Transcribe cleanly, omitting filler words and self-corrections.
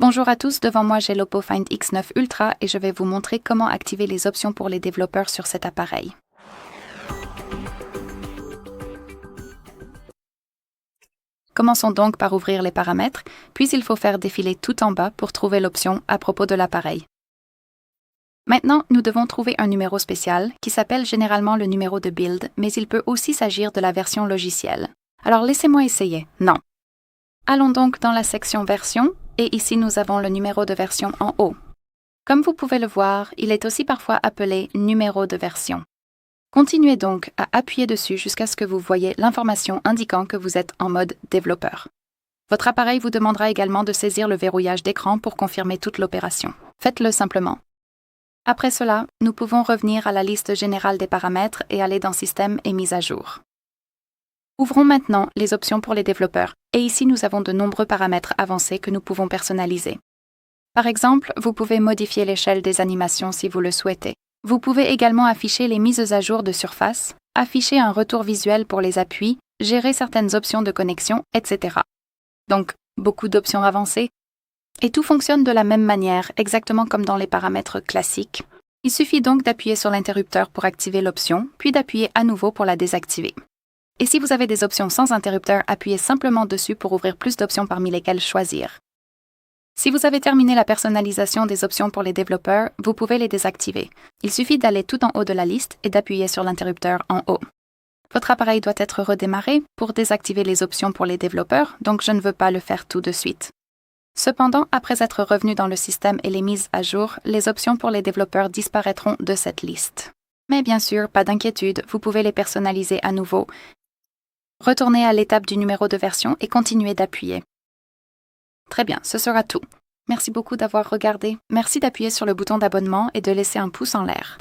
Bonjour à tous, devant moi j'ai l'Oppo Find X9 Ultra et je vais vous montrer comment activer les options pour les développeurs sur cet appareil. Commençons donc par ouvrir les paramètres, puis il faut faire défiler tout en bas pour trouver l'option à propos de l'appareil. Maintenant, nous devons trouver un numéro spécial qui s'appelle généralement le numéro de build, mais il peut aussi s'agir de la version logicielle. Alors laissez-moi essayer. Non. Allons donc dans la section version, et ici nous avons le numéro de version en haut. Comme vous pouvez le voir, il est aussi parfois appelé numéro de version. Continuez donc à appuyer dessus jusqu'à ce que vous voyez l'information indiquant que vous êtes en mode développeur. Votre appareil vous demandera également de saisir le verrouillage d'écran pour confirmer toute l'opération. Faites-le simplement. Après cela, nous pouvons revenir à la liste générale des paramètres et aller dans Système et mise à jour. Ouvrons maintenant les options pour les développeurs, et ici nous avons de nombreux paramètres avancés que nous pouvons personnaliser. Par exemple, vous pouvez modifier l'échelle des animations si vous le souhaitez. Vous pouvez également afficher les mises à jour de surface, afficher un retour visuel pour les appuis, gérer certaines options de connexion, etc. Donc, beaucoup d'options avancées. Et tout fonctionne de la même manière, exactement comme dans les paramètres classiques. Il suffit donc d'appuyer sur l'interrupteur pour activer l'option, puis d'appuyer à nouveau pour la désactiver. Et si vous avez des options sans interrupteur, appuyez simplement dessus pour ouvrir plus d'options parmi lesquelles choisir. Si vous avez terminé la personnalisation des options pour les développeurs, vous pouvez les désactiver. Il suffit d'aller tout en haut de la liste et d'appuyer sur l'interrupteur en haut. Votre appareil doit être redémarré pour désactiver les options pour les développeurs, donc je ne veux pas le faire tout de suite. Cependant, après être revenu dans le système et les mises à jour, les options pour les développeurs disparaîtront de cette liste. Mais bien sûr, pas d'inquiétude, vous pouvez les personnaliser à nouveau. Retournez à l'étape du numéro de version et continuez d'appuyer. Très bien, ce sera tout. Merci beaucoup d'avoir regardé. Merci d'appuyer sur le bouton d'abonnement et de laisser un pouce en l'air.